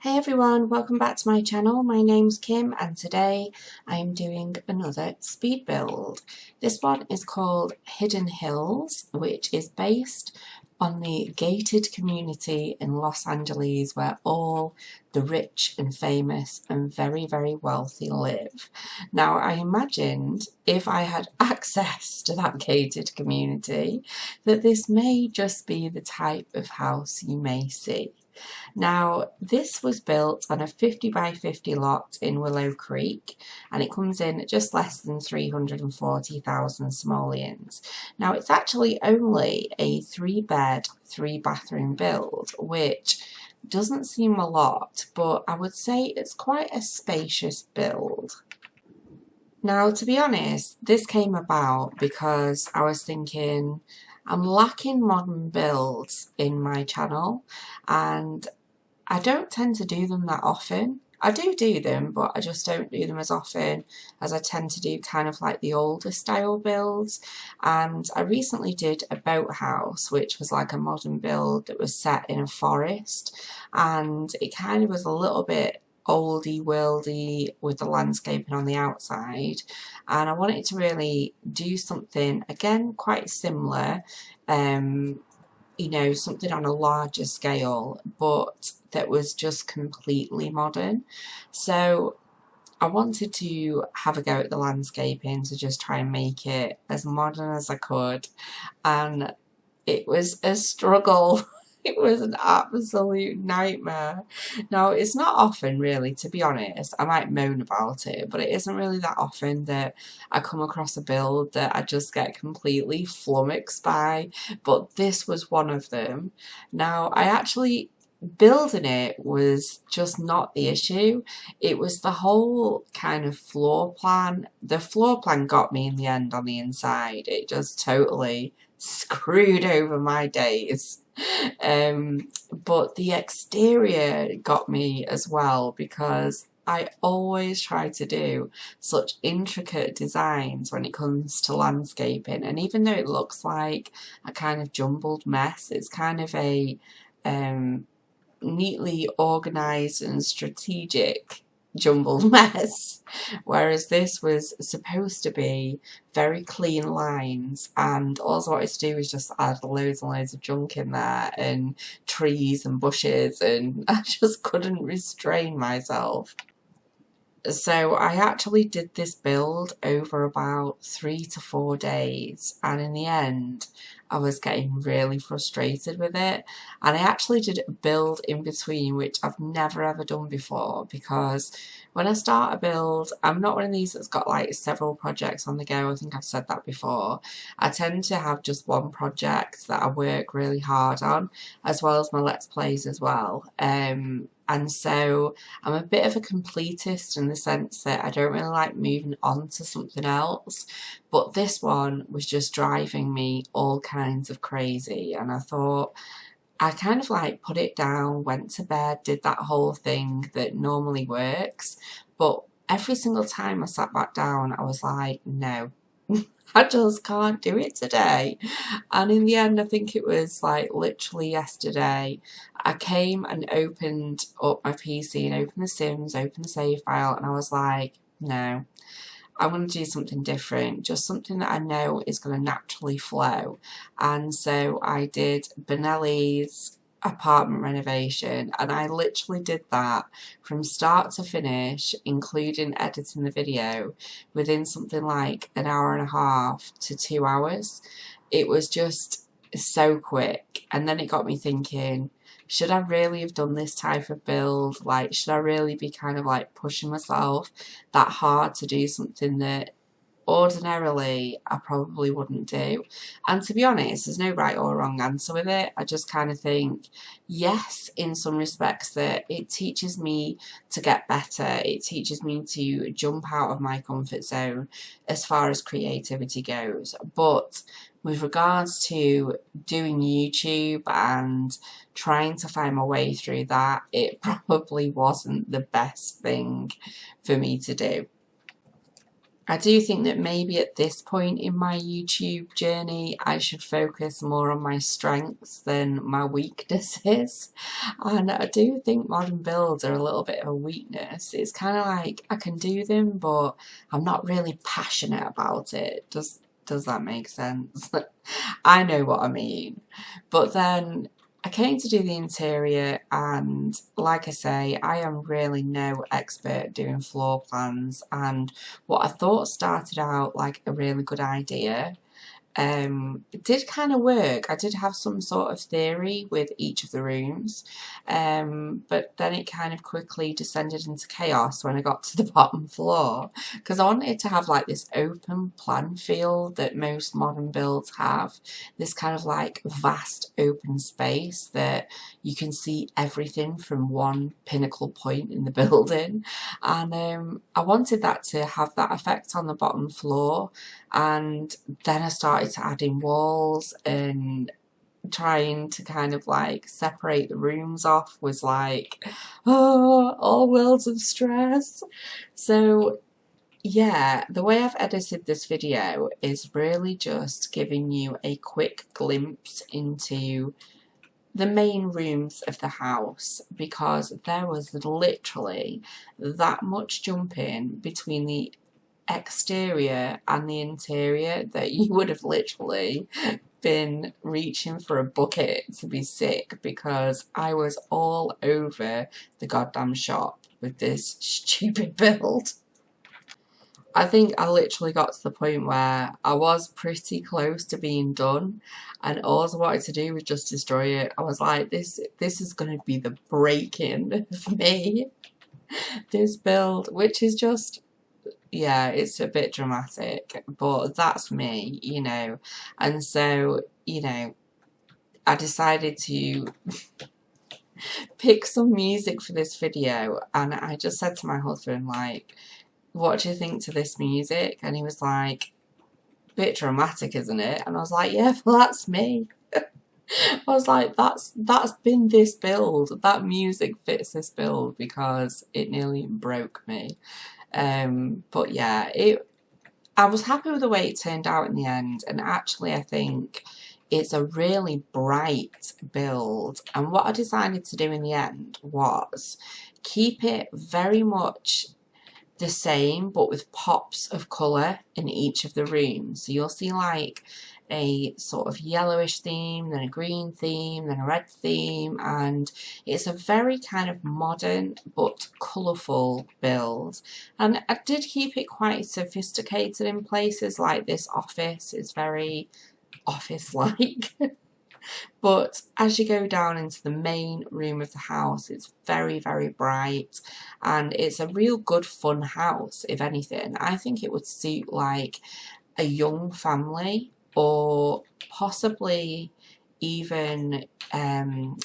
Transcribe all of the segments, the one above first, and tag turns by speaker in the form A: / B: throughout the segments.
A: Hey everyone, welcome back to my channel. My name's Kim and today I'm doing another speed build. This one is called Hidden Hills, which is based on the gated community in Los Angeles where all the rich and famous and very wealthy live. Now I imagined if I had access to that gated community that this may just be the type of house you may see. Now, this was built on a 50 by 50 lot in Willow Creek, and it comes in at just less than 340,000 simoleons. Now, it's actually only a 3-bed, 3-bathroom build, which doesn't seem a lot, but I would say it's quite a spacious build. Now, to be honest, this came about because I was thinking I'm lacking modern builds in my channel, and I don't tend to do them that often. I do them, but I just don't do them as often as I tend to do kind of like the older style builds. And I recently did a boathouse, which was like a modern build that was set in a forest, and it kind of was a little bit oldie worldy with the landscaping on the outside, and I wanted to really do something again quite similar, you know, something on a larger scale, but that was just completely modern. So I wanted to have a go at the landscaping to just try and make it as modern as I could, and it was a struggle. It was an absolute nightmare. Now, it's not often really, to be honest. I might moan about it, but it isn't really that often that I come across a build that I just get completely flummoxed by, but this was one of them. Now, I actually building it was just not the issue. It was the whole kind of floor plan. The floor plan got me in the end on the inside. It just totally screwed over my days. But the exterior got me as well because I always try to do such intricate designs when it comes to landscaping, and even though it looks like a kind of jumbled mess, it's kind of a neatly organized and strategic jumbled mess, whereas this was supposed to be very clean lines, and all I wanted to do was just add loads and loads of junk in there and trees and bushes, and I just couldn't restrain myself. So I actually did this build over about 3 to 4 days, and in the end I was getting really frustrated with it, and I actually did a build in between which I've never ever done before, because when I start a build, I'm not one of these that's got like several projects on the go. I think I've said that before. I tend to have just one project that I work really hard on, as well as my Let's Plays as well. And so I'm a bit of a completist in the sense that I don't really like moving on to something else, but this one was just driving me all kinds of crazy, and I thought I kind of like put it down, went to bed, did that whole thing that normally works, but every single time I sat back down I was like, no, I just can't do it today. And in the end, I think it was like literally yesterday, I came and opened up my PC and opened the Sims, opened the save file, and I was like, no, I'm going to do something different, just something that I know is going to naturally flow. And so I did Benelli's apartment renovation, and I literally did that from start to finish, including editing the video, within something like an hour and a half to 2 hours. It was just so quick, and then it got me thinking, should I really have done this type of build? Like, should I really be kind of like pushing myself that hard to do something that ordinarily I probably wouldn't do? And to be honest, there's no right or wrong answer with it. I just kind of think, yes, in some respects that it teaches me to get better. It teaches me to jump out of my comfort zone as far as creativity goes. But with regards to doing YouTube and trying to find my way through that, it probably wasn't the best thing for me to do. I do think that maybe at this point in my YouTube journey, I should focus more on my strengths than my weaknesses. And I do think modern builds are a little bit of a weakness. It's kind of like I can do them, but I'm not really passionate about it. Does that make sense? I know what I mean. But then I came to do the interior, and like I say, I am really no expert doing floor plans, and what I thought started out like a really good idea, it did kind of work. I did have some sort of theory with each of the rooms, but then it kind of quickly descended into chaos when I got to the bottom floor, because I wanted to have like this open plan feel that most modern builds have, this kind of like vast open space that you can see everything from one pinnacle point in the building, and I wanted that to have that effect on the bottom floor. And then I started to add in walls, and trying to kind of like separate the rooms off was like, oh, all worlds of stress. So yeah, the way I've edited this video is really just giving you a quick glimpse into the main rooms of the house, because there was literally that much jumping between the exterior and the interior that you would have literally been reaching for a bucket to be sick, because I was all over the goddamn shop with this stupid build. I think I literally got to the point where I was pretty close to being done, and all I wanted to do was just destroy it. I was like, this is going to be the break-in for me. This build, which is just, yeah, it's a bit dramatic, but that's me, you know. And so, you know, I decided to pick some music for this video, and I just said to my husband, like, what do you think to this music? And he was like, bit dramatic, isn't it? And I was like, yeah, well, that's me. I was like, that's been this build. That music fits this build because it nearly broke me. But yeah, I was happy with the way it turned out in the end, and actually I think it's a really bright build. And what I decided to do in the end was keep it very much the same, but with pops of colour in each of the rooms. So you'll see like a sort of yellowish theme, then a green theme, then a red theme, and it's a very kind of modern but colourful build. And I did keep it quite sophisticated in places, like this office is very office-like. But as you go down into the main room of the house, it's very, very bright, and it's a real good fun house. If anything, I think it would suit like a young family, or possibly even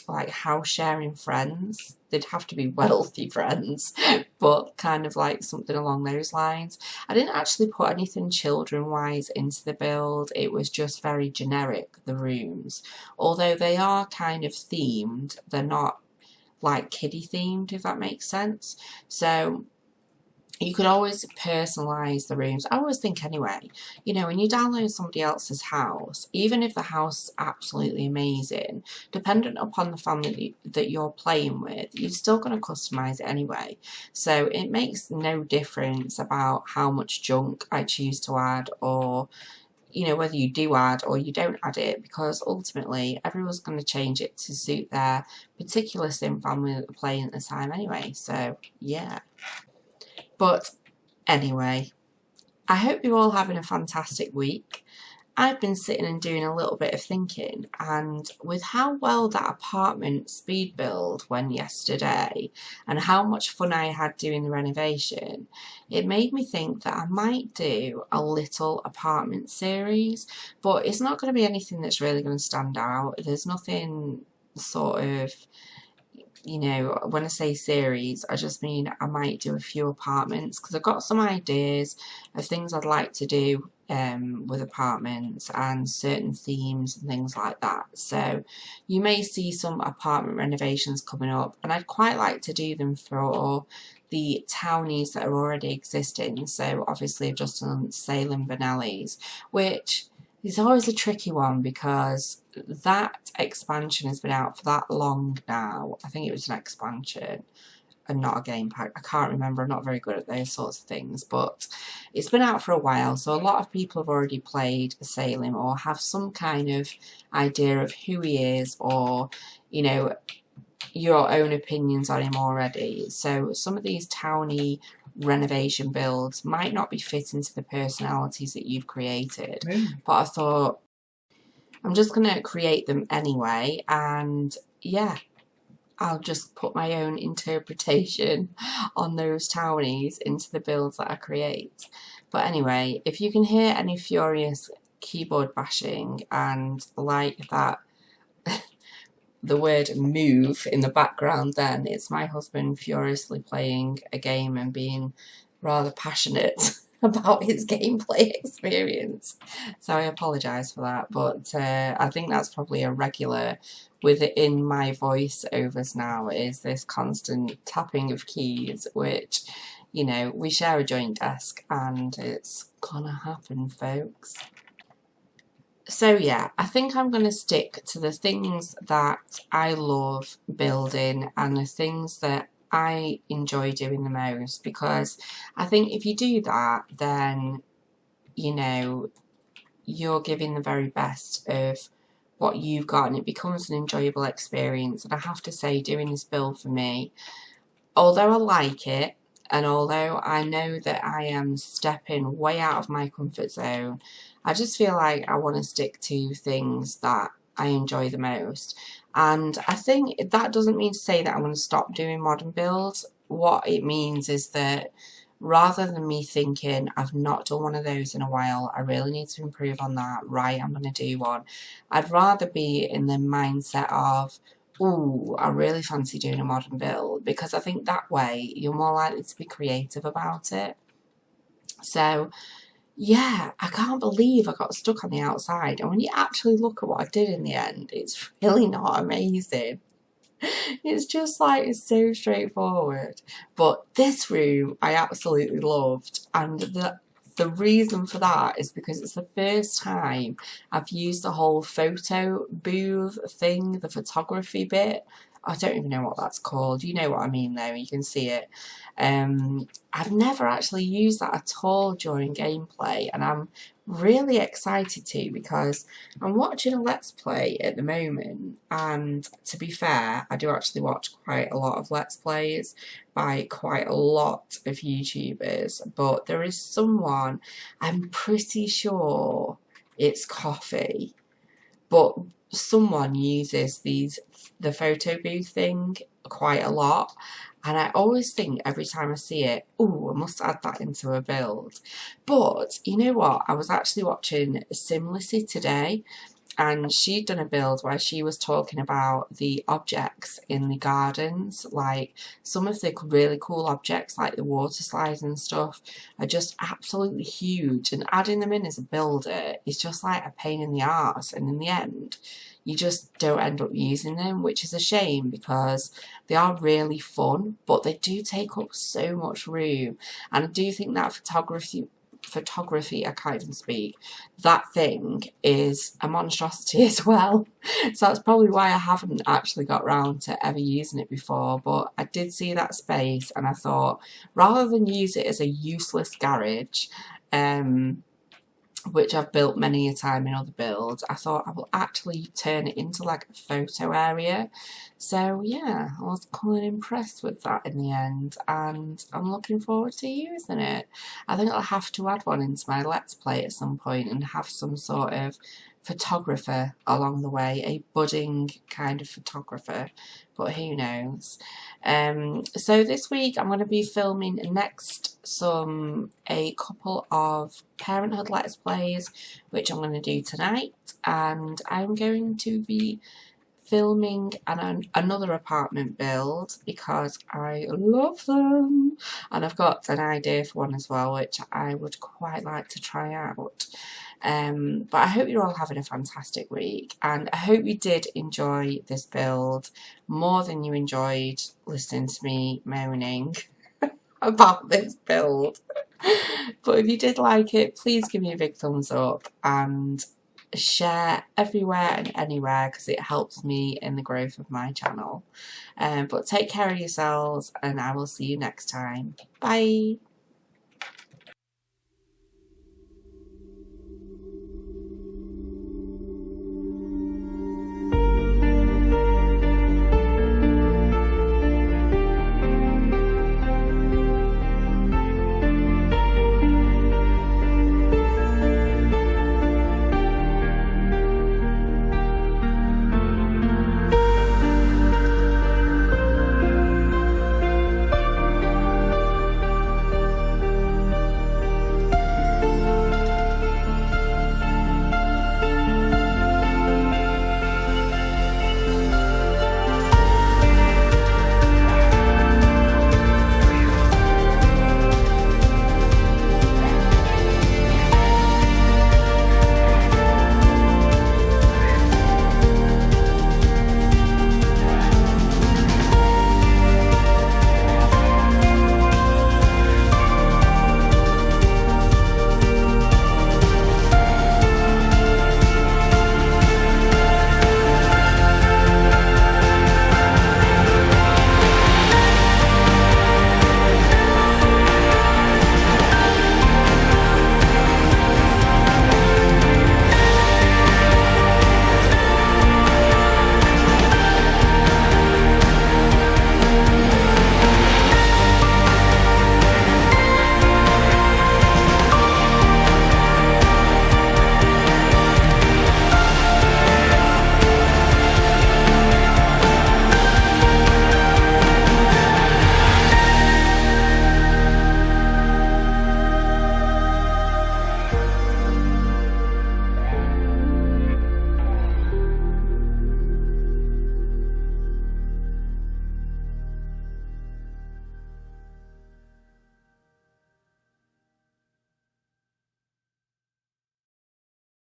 A: like house sharing friends. They'd have to be wealthy friends, but kind of like something along those lines. I didn't actually put anything children wise into the build. It was just very generic, the rooms, although they are kind of themed. They're not like kiddie themed, if that makes sense. So you could always personalise the rooms. I always think anyway, you know, when you download somebody else's house, even if the house is absolutely amazing, dependent upon the family that you're playing with, you're still going to customise it anyway. So it makes no difference about how much junk I choose to add, or, you know, whether you do add or you don't add it, because ultimately everyone's going to change it to suit their particular sim family that they're playing at the time anyway. So yeah. But anyway, I hope you're all having a fantastic week. I've been sitting and doing a little bit of thinking, and with how well that apartment speed build went yesterday and how much fun I had doing the renovation, it made me think that I might do a little apartment series, but it's not going to be anything that's really going to stand out. There's nothing sort of, you know, when I say series, I just mean I might do a few apartments, because I've got some ideas of things I'd like to do with apartments and certain themes and things like that. So you may see some apartment renovations coming up, and I'd quite like to do them for the townies that are already existing. So obviously I've just done Salem Benelli's, which is always a tricky one because that expansion has been out for that long now. I think it was an expansion and not a game pack. I can't remember. I'm not very good at those sorts of things, but it's been out for a while, so a lot of people have already played Salem or have some kind of idea of who he is, or, you know, your own opinions on him already. So some of these towny renovation builds might not be fitting to the personalities that you've created, but I thought I'm just going to create them anyway, and yeah, I'll just put my own interpretation on those townies into the builds that I create. But anyway, if you can hear any furious keyboard bashing and like that the word move in the background, then it's my husband furiously playing a game and being rather passionate about his gameplay experience. So I apologise for that, but I think that's probably a regular within my voiceovers now, is this constant tapping of keys, which, you know, we share a joint desk and it's gonna happen, folks. So yeah, I think I'm going to stick to the things that I love building and the things that I enjoy doing the most, because I think if you do that, then, you know, you're giving the very best of what you've got and it becomes an enjoyable experience. And I have to say, doing this build for me, although I like it, and although I know that I am stepping way out of my comfort zone, I just feel like I want to stick to things that I enjoy the most. And I think that doesn't mean to say that I'm going to stop doing modern builds. What it means is that rather than me thinking, I've not done one of those in a while, I really need to improve on that, right, I'm going to do one, I'd rather be in the mindset of, ooh, I really fancy doing a modern build, because I think that way you're more likely to be creative about it. So yeah, I can't believe I got stuck on the outside, and when you actually look at what I did in the end, it's really not amazing. It's just like, it's so straightforward. But this room I absolutely loved, and the reason for that is because it's the first time I've used the whole photo booth thing, the photography bit. I don't even know what that's called. You know what I mean though, you can see it. I've never actually used that at all during gameplay, and I'm really excited to, because I'm watching a Let's Play at the moment, and to be fair, I do actually watch quite a lot of Let's Plays by quite a lot of YouTubers, but there is someone, I'm pretty sure it's Coffee, but someone uses the photo booth thing quite a lot, and I always think every time I see it, ooh, I must add that into a build. But you know what, I was actually watching Simlissy today, and she'd done a build where she was talking about the objects in the gardens. Like, some of the really cool objects, like the water slides and stuff, are just absolutely huge, and adding them in as a builder is just like a pain in the arse, and in the end you just don't end up using them, which is a shame, because they are really fun, but they do take up so much room. And I do think that photography, I can't even speak, that thing is a monstrosity as well. So that's probably why I haven't actually got round to ever using it before. But I did see that space, and I thought, rather than use it as a useless garage, which I've built many a time in other builds, I thought I will actually turn it into like a photo area. So yeah, I was quite impressed with that in the end, and I'm looking forward to using it. I think I'll have to add one into my Let's Play at some point and have some sort of photographer along the way, a budding kind of photographer, but who knows. So this week I'm going to be filming next a couple of parenthood Let's Plays, which I'm going to do tonight, and I'm going to be filming another apartment build because I love them, and I've got an idea for one as well which I would quite like to try out. But I hope you're all having a fantastic week, and I hope you did enjoy this build more than you enjoyed listening to me moaning. about this build. But if you did like it, please give me a big thumbs up and share everywhere and anywhere because it helps me in the growth of my channel. But take care of yourselves and I will see you next time. Bye!